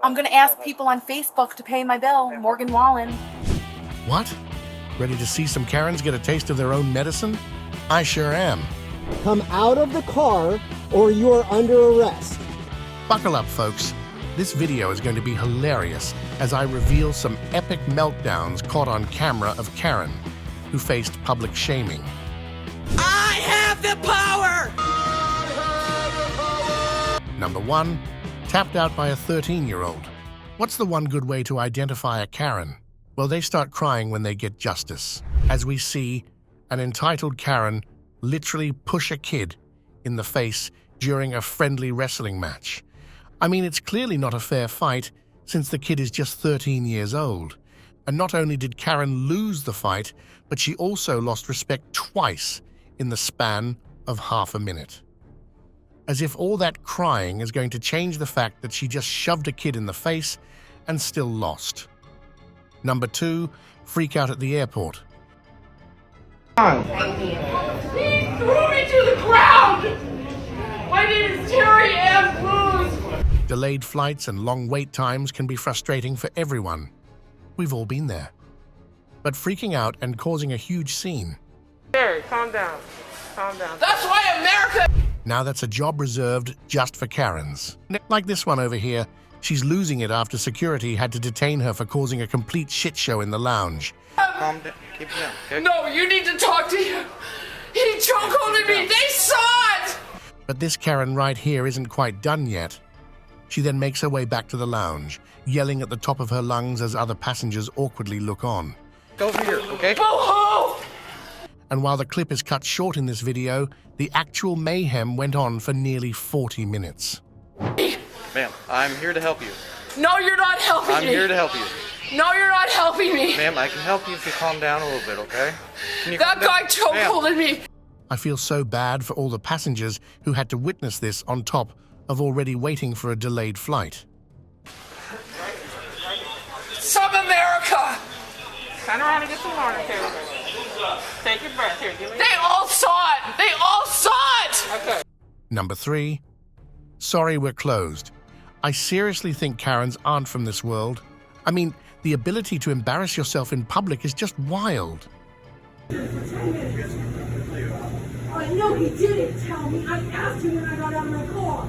I'm gonna ask people on Facebook to pay my bill. Morgan Wallen. What? Ready to see some Karens get a taste of their own medicine? I sure am. Come out of the car or you are under arrest. Buckle up, folks. This video is going to be hilarious as I reveal some epic meltdowns caught on camera of Karen, who faced public shaming. I have the power! Number 1, tapped out by a 13-year-old. What's the one good way to identify a Karen? Well, they start crying when they get justice, as we see an entitled Karen literally push a kid in the face during a friendly wrestling match. I mean, it's clearly not a fair fight since the kid is just 13 years old. And not only did Karen lose the fight, but she also lost respect twice in the span of half a minute. As if all that crying is going to change the fact that she just shoved a kid in the face and still lost. Number 2, Freakout at the airport. He threw me to the ground! My name is Terry M. Booz! Delayed flights and long wait times can be frustrating for everyone. We've all been there. But freaking out and causing a huge scene. Terry, calm down. Calm down. That's why America... Now that's a job reserved just for Karens. Like this one over here. She's losing it after security had to detain her for causing a complete shit show in the lounge. Calm down. Keep it down, okay? No, you need to talk to him. He chokeholded me. They saw it! But this Karen right here isn't quite done yet. She then makes her way back to the lounge, yelling at the top of her lungs as other passengers awkwardly look on. Go over here, okay? Boo-hoo! And while the clip is cut short in this video, the actual mayhem went on for nearly 40 minutes. Ma'am, I'm here to help you. No, you're not helping me. I'm here to help you. No, you're not helping me. Ma'am, I can help you if you calm down a little bit, okay? Can you That calm guy down? chokeholded me. I feel so bad for all the passengers who had to witness this on top of already waiting for a delayed flight. Some America. Turn around and get some water, too. Take your breath here. They all saw it. They all saw it. Okay. Number 3, sorry we're closed. I seriously think Karens aren't from this world. I mean, the ability to embarrass yourself in public is just wild. I know he didn't tell me. I asked him when I got out of my car.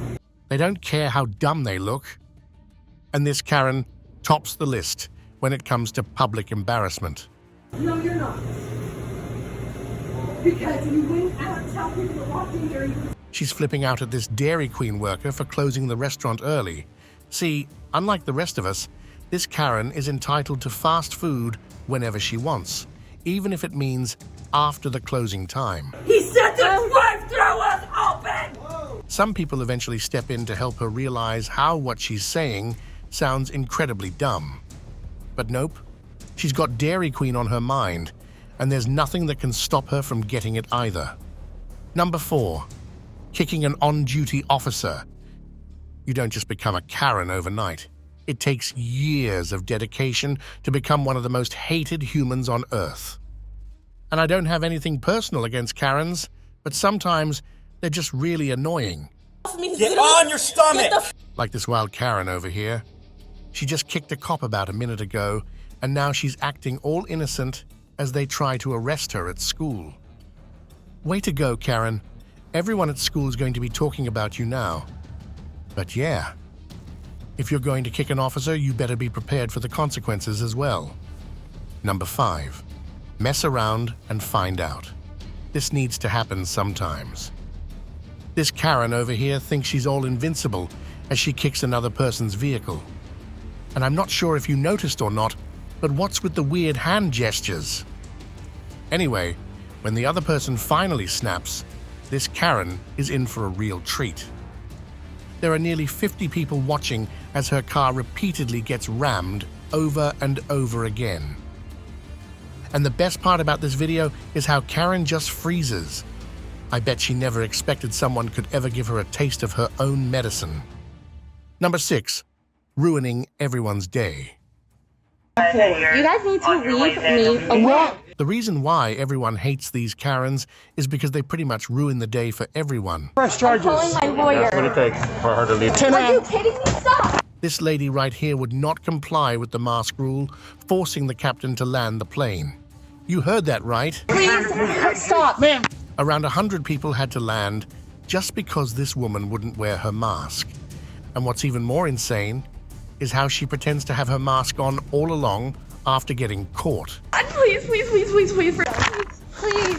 They don't care how dumb they look. And this Karen tops the list when it comes to public embarrassment. No, you're not. Because you went out and tell people that walked in here. She's flipping out at this Dairy Queen worker for closing the restaurant early. See, unlike the rest of us, this Karen is entitled to fast food whenever she wants, even if it means after the closing time. He said the drive-thru was open! Some people eventually step in to help her realize how what she's saying sounds incredibly dumb. But nope, she's got Dairy Queen on her mind, and there's nothing that can stop her from getting it either. Number 4, kicking an on-duty officer. You don't just become a Karen overnight. It takes years of dedication to become one of the most hated humans on Earth. And I don't have anything personal against Karens, but sometimes they're just really annoying. Get on your stomach! Like this wild Karen over here. She just kicked a cop about a minute ago, and now she's acting all innocent as they try to arrest her at school. Way to go, Karen. Everyone at school is going to be talking about you now. But yeah, if you're going to kick an officer, you better be prepared for the consequences as well. Number 5, mess around and find out. This needs to happen sometimes. This Karen over here thinks she's all invincible as she kicks another person's vehicle. And I'm not sure if you noticed or not, but what's with the weird hand gestures? Anyway, when the other person finally snaps, this Karen is in for a real treat. There are nearly 50 people watching as her car repeatedly gets rammed over and over again. And the best part about this video is how Karen just freezes. I bet she never expected someone could ever give her a taste of her own medicine. Number 6, ruining everyone's day. You guys need to leave me alone. The reason why everyone hates these Karens is because they pretty much ruin the day for everyone. Press charges. I'm calling my lawyer. What it takes for her to leave. Are you kidding me? Stop! This lady right here would not comply with the mask rule, forcing the captain to land the plane. You heard that right. Please stop, ma'am. Around 100 people had to land just because this woman wouldn't wear her mask. And what's even more insane is how she pretends to have her mask on all along after getting caught. Please, please, please, please, please, please,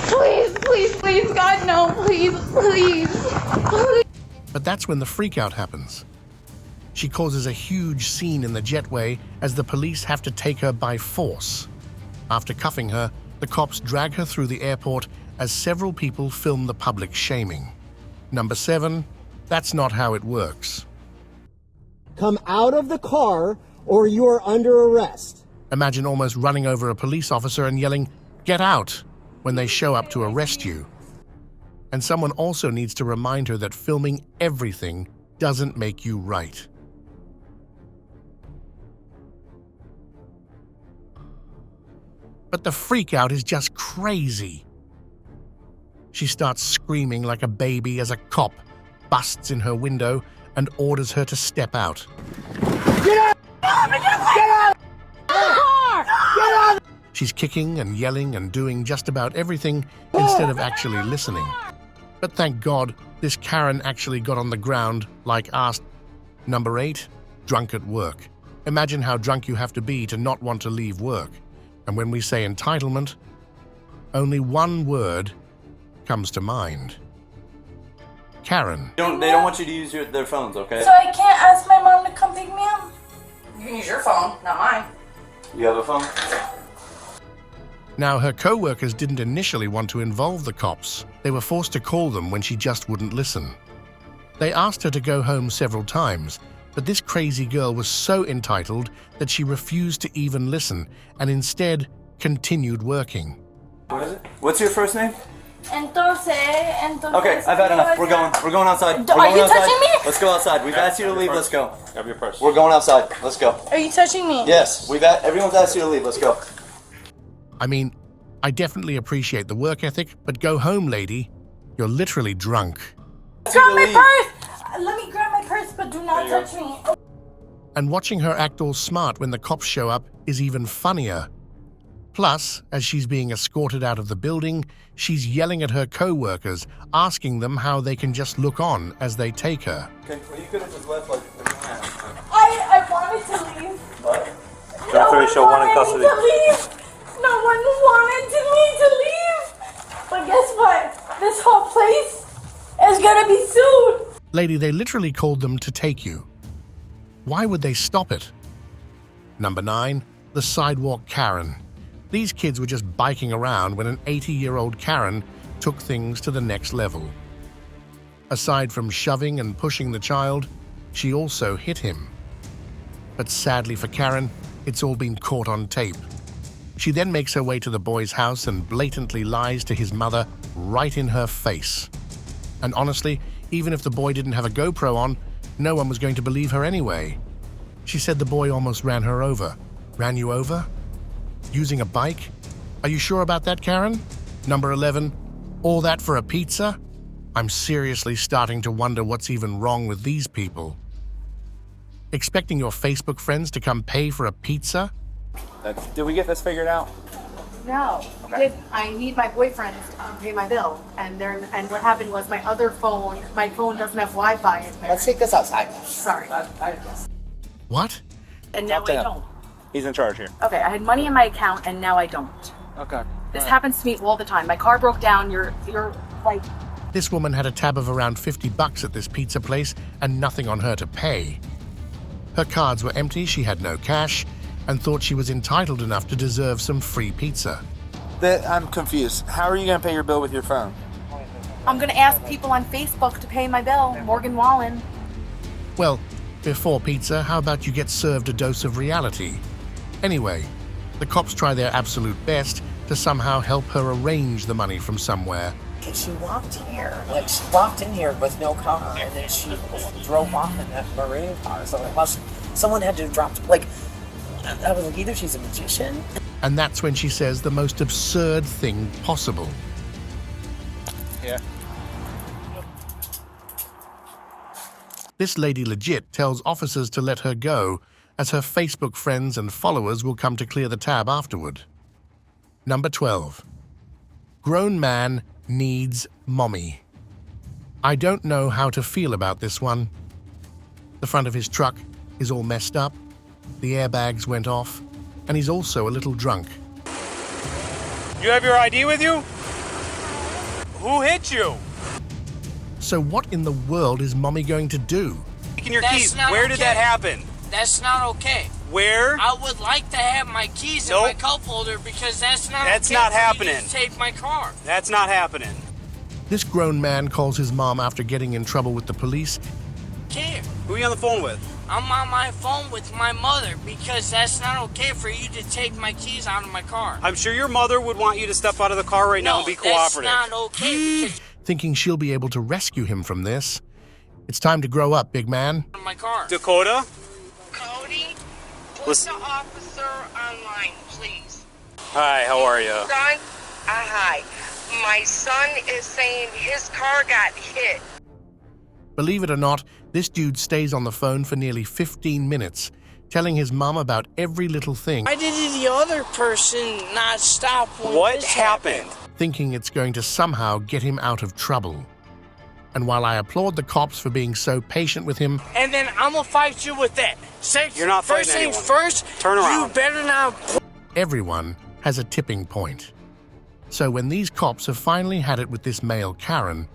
please, please, please, God, no, please, please, please. But that's when the freakout happens. She causes a huge scene in the jetway as the police have to take her by force. After cuffing her, the cops drag her through the airport as several people film the public shaming. Number 7, that's not how it works. Come out of the car or you are under arrest. Imagine almost running over a police officer and yelling, "Get out!" when they show up to arrest you. And someone also needs to remind her that filming everything doesn't make you right. But the freakout is just crazy. She starts screaming like a baby as a cop busts in her window and orders her to step out. Get out! Get out! Get out! She's kicking and yelling and doing just about everything instead of actually listening. But thank God, this Karen actually got on the ground like asked. Number 8, drunk at work. Imagine how drunk you have to be to not want to leave work. And when we say entitlement, only one word comes to mind. Karen. They don't want you to use their phones, okay? So I can't ask my mom to come pick me up? You can use your phone, not mine. You have a phone? Now, her co-workers didn't initially want to involve the cops. They were forced to call them when she just wouldn't listen. They asked her to go home several times, but this crazy girl was so entitled that she refused to even listen and instead continued working. What is it? What's your first name? Entonces. Okay, I've had enough. We're going outside. Are you touching me? Let's go outside. We've asked you to leave. Let's go. Grab your purse. We're going outside. Let's go. Are you touching me? Yes, everyone's asked you to leave. Let's go. I mean, I definitely appreciate the work ethic, but go home, lady. You're literally drunk. Grab my purse! Let me grab my purse, but do not touch me. And watching her act all smart when the cops show up is even funnier. Plus, as she's being escorted out of the building, she's yelling at her co-workers, asking them how they can just look on as they take her. Okay, well, you could have just left like I wanted to leave. What? No one wanted me to leave. No one wanted me to leave. But guess what? This whole place is gonna be sued. Lady, they literally called them to take you. Why would they stop it? Number 9, the Sidewalk Karen. These kids were just biking around when an 80-year-old Karen took things to the next level. Aside from shoving and pushing the child, she also hit him. But sadly for Karen, it's all been caught on tape. She then makes her way to the boy's house and blatantly lies to his mother right in her face. And honestly, even if the boy didn't have a GoPro on, no one was going to believe her anyway. She said the boy almost ran her over. Ran you over? Using a bike? Are you sure about that, Karen? Number 11, all that for a pizza? I'm seriously starting to wonder what's even wrong with these people. Expecting your Facebook friends to come pay for a pizza? Did we get this figured out? No. I need my boyfriend to pay my bill. And what happened was my phone doesn't have Wi-Fi in there. Let's take this outside. Sorry. What? And now I don't. He's in charge here. Okay, I had money in my account and now I don't. Okay. This happens to me all the time. My car broke down. You're like... This woman had a tab of around $50 at this pizza place and nothing on her to pay. Her cards were empty, she had no cash, and thought she was entitled enough to deserve some free pizza. I'm confused. How are you going to pay your bill with your phone? I'm going to ask people on Facebook to pay my bill. Morgan Wallen. Well, before pizza, how about you get served a dose of reality? Anyway, the cops try their absolute best to somehow help her arrange the money from somewhere. She walked here, she walked in here with no car, and then she drove off in that maroon car. So someone had to drop, I was like, either she's a magician. And that's when she says the most absurd thing possible. Yeah. This lady legit tells officers to let her go, as her Facebook friends and followers will come to clear the tab afterward. Number 12. Grown man needs mommy. I don't know how to feel about this one. The front of his truck is all messed up, the airbags went off, and he's also a little drunk. You have your ID with you? Who hit you? So what in the world is mommy going to do? Taking your keys. Where did that happen? That's not okay. Where? I would like to have my keys in my cup holder because that's not okay. That's not happening. You to take my car. That's not happening. This grown man calls his mom after getting in trouble with the police. Care. Who are you on the phone with? I'm on my phone with my mother because that's not okay for you to take my keys out of my car. I'm sure your mother would want you to step out of the car right now and be cooperative. That's not okay. Thinking she'll be able to rescue him from this. It's time to grow up, big man. My car. Dakota? Cody, put the officer online, please. Hi, how are you? Son, hi. My son is saying his car got hit. Believe it or not, this dude stays on the phone for nearly 15 minutes, telling his mom about every little thing. Why did the other person not stop when What this happened? Thinking it's going to somehow get him out of trouble. And while I applaud the cops for being so patient with him, And then I'm gonna fight you with that. You're not fighting First things anyone. first, Turn around. you better not. everyone has a tipping point. So when these cops have finally had it with this male Karen,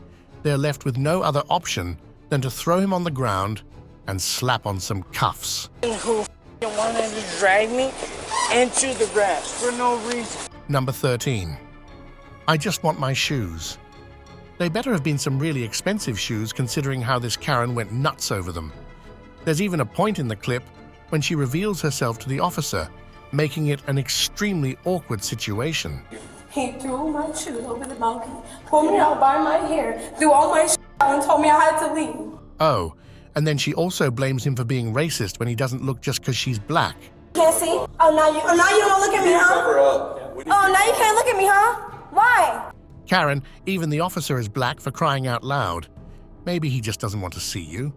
they're left with no other option than to throw him on the ground and slap on some cuffs. Who wanted to drag me into the grass for no reason. Number 13. I just want my shoes. They better have been some really expensive shoes considering how this Karen went nuts over them. There's even a point in the clip when she reveals herself to the officer, making it an extremely awkward situation. He threw my shoes over the monkey, pulled me out by my hair, threw all my shit out and told me I had to leave. Oh, and then she also blames him for being racist when he doesn't look just because she's black. Can't see? Oh, now you don't want to look at me, huh? Oh, now you can't look at me, huh? Why? Karen, even the officer is black for crying out loud. Maybe he just doesn't want to see you.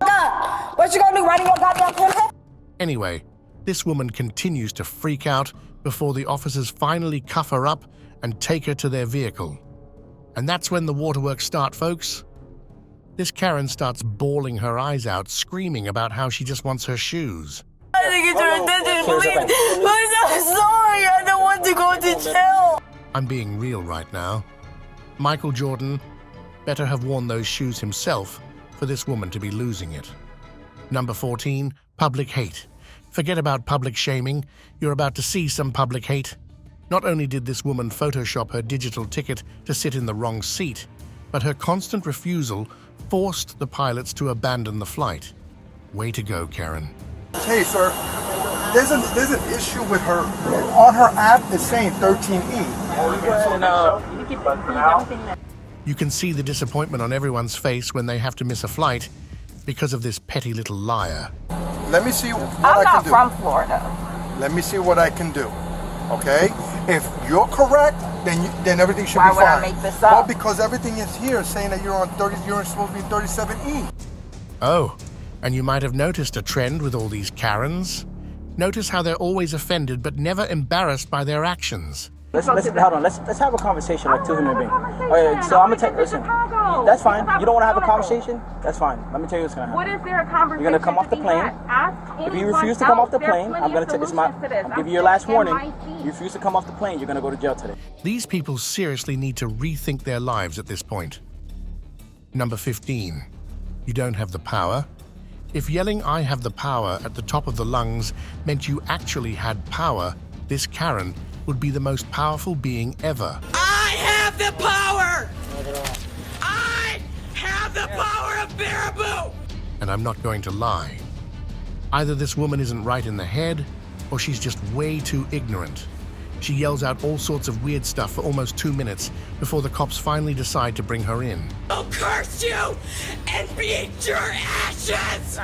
God, what you gonna do, right in your goddamn pimp? Anyway, this woman continues to freak out before the officers finally cuff her up and take her to their vehicle. And that's when the waterworks start, folks. This Karen starts bawling her eyes out, screaming about how she just wants her shoes. I think it's your attention, please. I'm sorry, I don't want to go to jail. I'm being real right now. Michael Jordan better have worn those shoes himself for this woman to be losing it. Number 14, public hate. Forget about public shaming. You're about to see some public hate. Not only did this woman Photoshop her digital ticket to sit in the wrong seat, but her constant refusal forced the pilots to abandon the flight. Way to go, Karen. Hey, sir, there's an issue with her. On her app, it's saying 13E. You can see the disappointment on everyone's face when they have to miss a flight because of this petty little liar. Let me see what I'm I not can do. from Florida. Let me see what I can do. Okay? If you're correct, then everything should Why be would fine. I make this up? Well, because everything is here saying that you're supposed to be 37E. Oh, and you might have noticed a trend with all these Karens. Notice how they're always offended but never embarrassed by their actions. Let's have a conversation like two human beings. Okay, so I'm gonna listen. That's fine. You don't want to have a conversation? That's fine. Let me tell you what's gonna happen. What is there a conversation? You're gonna come off the plane. If you refuse to come off the plane, I'm gonna take this. I'll give you your last warning. You refuse to come off the plane, you're gonna go to jail today. These people seriously need to rethink their lives at this point. Number 15. You don't have the power. If yelling "I have the power" at the top of the lungs meant you actually had power, this Karen would be the most powerful being ever. I have the power! I have the power of Baraboo! And I'm not going to lie. Either this woman isn't right in the head, or she's just way too ignorant. She yells out all sorts of weird stuff for almost 2 minutes before the cops finally decide to bring her in. I'll curse you and beat your ashes!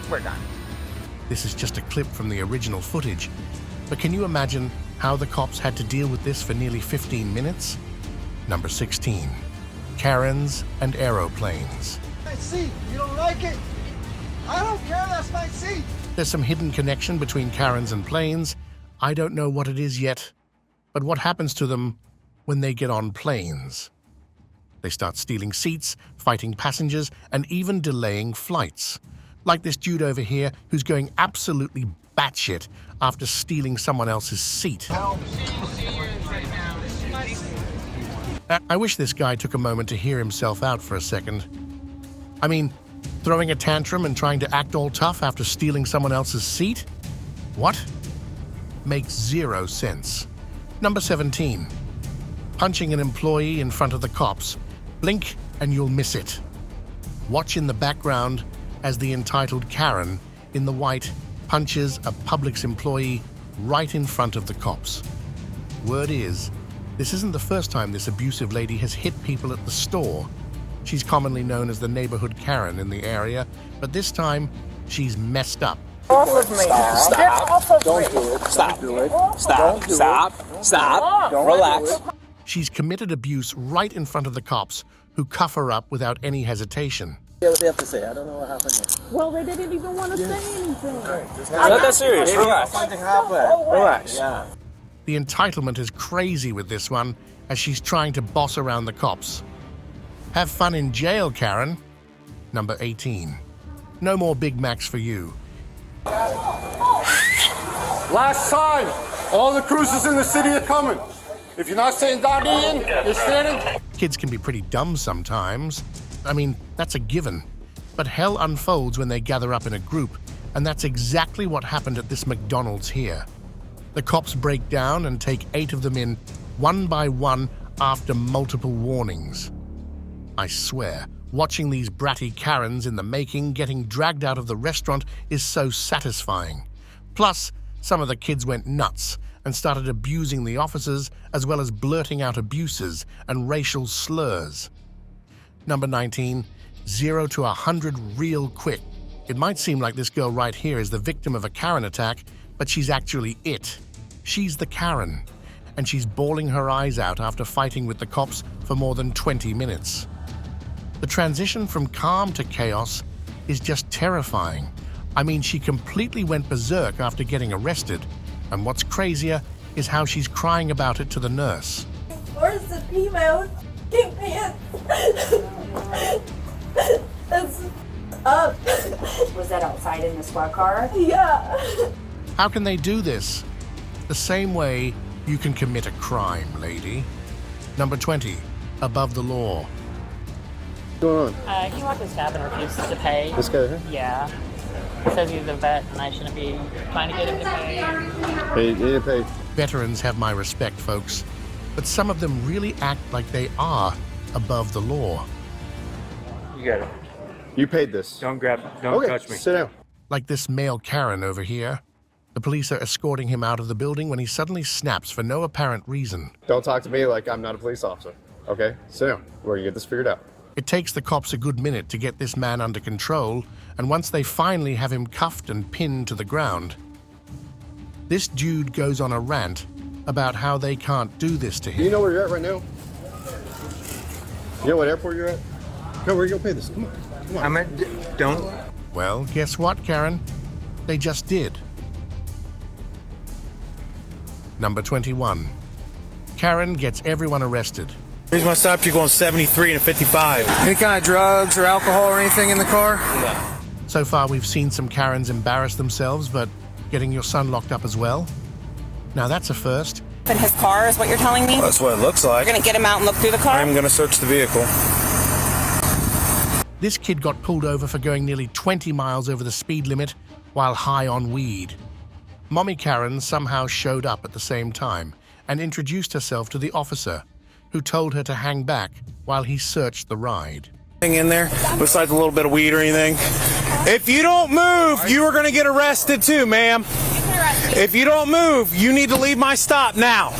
We're done. This is just a clip from the original footage, but can you imagine how the cops had to deal with this for nearly 15 minutes? Number 16. Karens and aeroplanes. my seat. You don't like it? I don't care, that's my seat. There's some hidden connection between Karens and planes. I don't know what it is yet, but what happens to them when they get on planes? They start stealing seats, fighting passengers, and even delaying flights. Like this dude over here who's going absolutely batshit after stealing someone else's seat. I wish this guy took a moment to hear himself out for a second. I mean, throwing a tantrum and trying to act all tough after stealing someone else's seat? What? Makes zero sense. Number 17. Punching an employee in front of the cops. Blink and you'll miss it. Watch in the background as the entitled Karen in the white punches a Publix employee right in front of the cops. Word is, this isn't the first time this abusive lady has hit people at the store. She's commonly known as the neighborhood Karen in the area, but this time she's messed up. Off of me. Stop. Get off of Don't me. do it. Stop. Don't do it. Stop. Stop. Stop. Relax. She's committed abuse right in front of the cops, who cuff her up without any hesitation. Yeah, what they have to say. I don't know what happened there. Well, they didn't even want to say anything. It's not that serious. Relax. Something happened. Relax. Yeah. The entitlement is crazy with this one, as she's trying to boss around the cops. Have fun in jail, Karen. Number 18. No more Big Macs for you. Last time, all the cruises in the city are coming. If you're not saying Guardian, you're standing. Kids can be pretty dumb sometimes. I mean, that's a given. But hell unfolds when they gather up in a group, and that's exactly what happened at this McDonald's here. The cops break down and take 8 of them in, one by one, after multiple warnings. I swear, watching these bratty Karens in the making getting dragged out of the restaurant is so satisfying. Plus, some of the kids went nuts and started abusing the officers, as well as blurting out abuses and racial slurs. Number 19, 0 to 100 real quick. It might seem like this girl right here is the victim of a Karen attack, but she's actually it. She's the Karen, and she's bawling her eyes out after fighting with the cops for more than 20 minutes. The transition from calm to chaos is just terrifying. I mean, she completely went berserk after getting arrested, and what's crazier is how she's crying about it to the nurse. Where's the female? Keep pants. That's up. Was that outside in the squad car? Yeah. How can they do this? The same way you can commit a crime, lady. Number 20, above the law. What's going on? He walked his cab and refused to pay. This guy here? Yeah. He says he's a vet and I shouldn't be trying to get him to pay. He didn't pay. Veterans have my respect, folks, but some of them really act like they are above the law. You got it. You paid this. Don't touch me. Sit down. Like this male Karen over here. The police are escorting him out of the building when he suddenly snaps for no apparent reason. Don't talk to me like I'm not a police officer. Okay? Sit down. We're gonna get this figured out. It takes the cops a good minute to get this man under control, and once they finally have him cuffed and pinned to the ground, this dude goes on a rant about how they can't do this to him. You know where you're at right now? You know what airport you're at? Come, we're gonna pay this. Come on. Come on. Don't. Well, guess what, Karen? They just did. Number 21. Karen gets everyone arrested. Here's my stop. You're going 73 and a 55. Any kind of drugs or alcohol or anything in the car? No. So far, we've seen some Karens embarrass themselves, but getting your son locked up as well? Now that's a first. In his car is what you're telling me? Well, that's what it looks like. You're going to get him out and look through the car? I'm going to search the vehicle. This kid got pulled over for going nearly 20 miles over the speed limit while high on weed. Mommy Karen somehow showed up at the same time and introduced herself to the officer, who told her to hang back while he searched the ride. In there, besides a little bit of weed or anything. If you don't move, you are going to get arrested too, ma'am. If you don't move, you need to leave my stop now.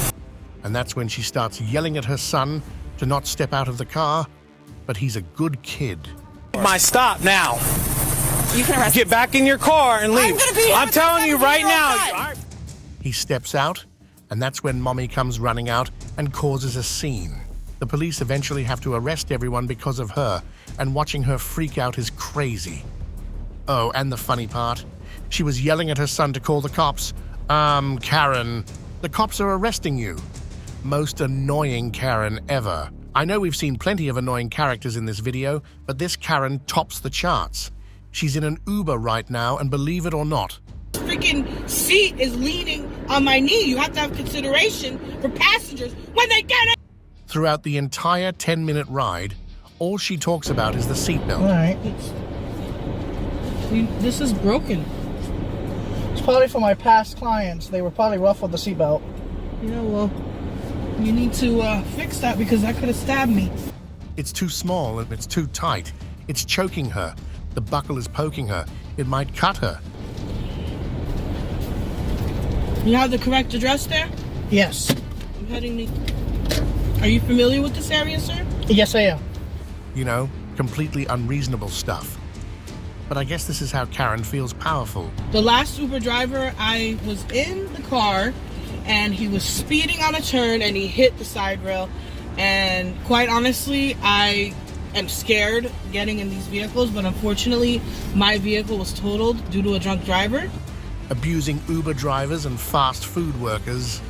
And that's when she starts yelling at her son to not step out of the car, but he's a good kid. My stop now. You can arrest Get back in your car and leave. I'm telling you right now. He steps out, and that's when Mommy comes running out and causes a scene. The police eventually have to arrest everyone because of her, and watching her freak out is crazy. Oh, and the funny part, she was yelling at her son to call the cops. Karen, the cops are arresting you. Most annoying Karen ever. I know we've seen plenty of annoying characters in this video, but this Karen tops the charts. She's in an Uber right now, and believe it or not, Freaking seat is leaning on my knee. You have to have consideration for passengers when they get it. throughout the entire 10-minute ride, all she talks about is the seatbelt. Alright. This is broken. It's probably for my past clients. They were probably rough with the seatbelt. Yeah, well, you need to fix that because that could have stabbed me. It's too small and it's too tight. It's choking her. The buckle is poking her. It might cut her. You have the correct address there? Yes. I'm heading the... Are you familiar with this area, sir? Yes, I am. You know, completely unreasonable stuff. But I guess this is how Karen feels powerful. The last Uber driver, I was in the car and he was speeding on a turn and he hit the side rail. And quite honestly, I am scared getting in these vehicles, but unfortunately, my vehicle was totaled due to a drunk driver. Abusing Uber drivers and fast food workers.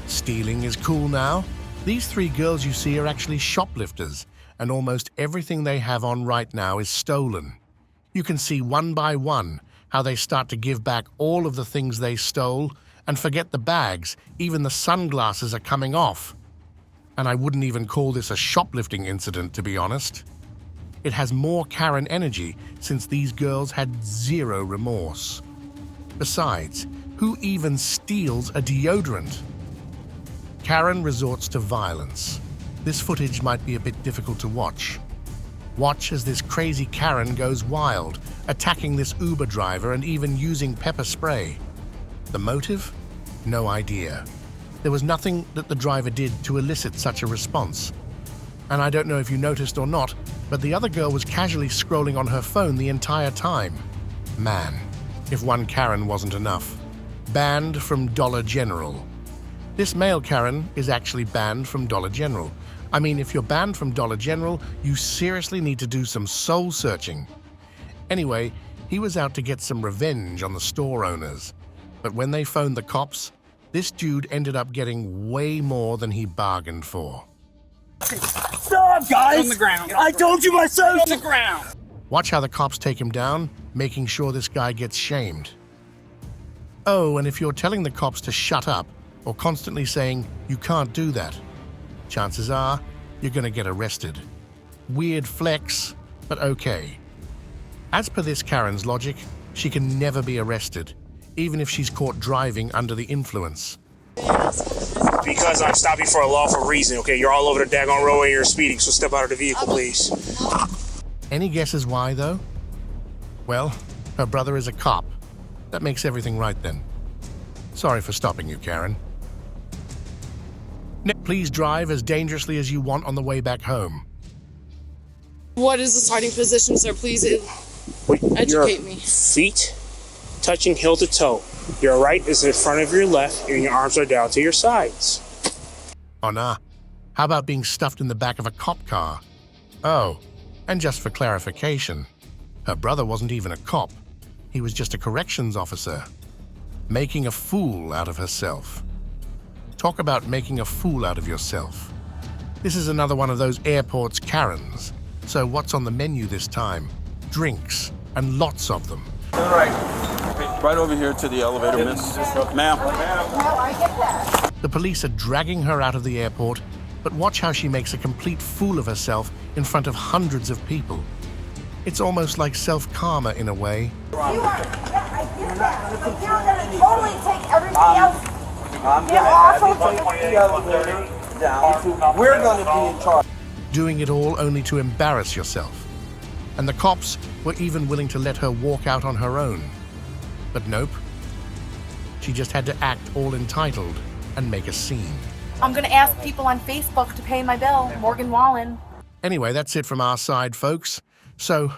Stealing is cool now. These three girls you see are actually shoplifters, and almost everything they have on right now is stolen. You can see one by one how they start to give back all of the things they stole, and forget the bags, even the sunglasses are coming off. And I wouldn't even call this a shoplifting incident, to be honest. It has more Karen energy since these girls had zero remorse. Besides, who even steals a deodorant? Karen resorts to violence. This footage might be a bit difficult to watch. Watch as this crazy Karen goes wild, attacking this Uber driver and even using pepper spray. The motive? No idea. There was nothing that the driver did to elicit such a response. And I don't know if you noticed or not, but the other girl was casually scrolling on her phone the entire time. Man, if one Karen wasn't enough. Banned from Dollar General. This male Karen is actually banned from Dollar General. I mean, if you're banned from Dollar General, you seriously need to do some soul searching. Anyway, he was out to get some revenge on the store owners. But when they phoned the cops, this dude ended up getting way more than he bargained for. Stop, guys! On the ground. I told you myself! On the ground! Watch how the cops take him down, making sure this guy gets shamed. Oh, and if you're telling the cops to shut up, or constantly saying, you can't do that, chances are you're going to get arrested. Weird flex, but okay. As per this Karen's logic, she can never be arrested, even if she's caught driving under the influence. Because I'm stopping for a lawful reason, okay? You're all over the daggone roadway, you're speeding, so step out of the vehicle, please. Any guesses why, though? Well, her brother is a cop. That makes everything right then. Sorry for stopping you, Karen. Please drive as dangerously as you want on the way back home. What is the starting position, sir? Please educate me. Feet touching heel to toe. Your right is in front of your left, and your arms are down to your sides. Oh, nah. How about being stuffed in the back of a cop car? Oh, and just for clarification, her brother wasn't even a cop. He was just a corrections officer. Making a fool out of herself. Talk about making a fool out of yourself. This is another one of those airport's Karens. So what's on the menu this time? Drinks, and lots of them. Right over here to the elevator, miss. Ma'am. The police are dragging her out of the airport, but watch how she makes a complete fool of herself in front of hundreds of people. It's almost like self-karma in a way. You are, yeah, I get that. But you're going to totally take everybody else. We're going to be in charge. Doing it all only to embarrass yourself. And the cops were even willing to let her walk out on her own. But nope. She just had to act all entitled and make a scene. I'm gonna ask people on Facebook to pay my bill. Morgan Wallen. Anyway, that's it from our side, folks. So,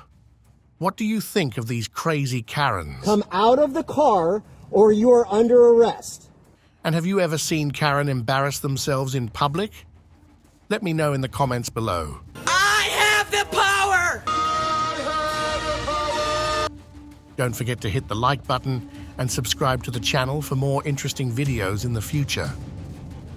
what do you think of these crazy Karens? Come out of the car or you are under arrest. And have you ever seen Karen embarrass themselves in public? Let me know in the comments below. I have the power! Don't forget to hit the like button and subscribe to the channel for more interesting videos in the future.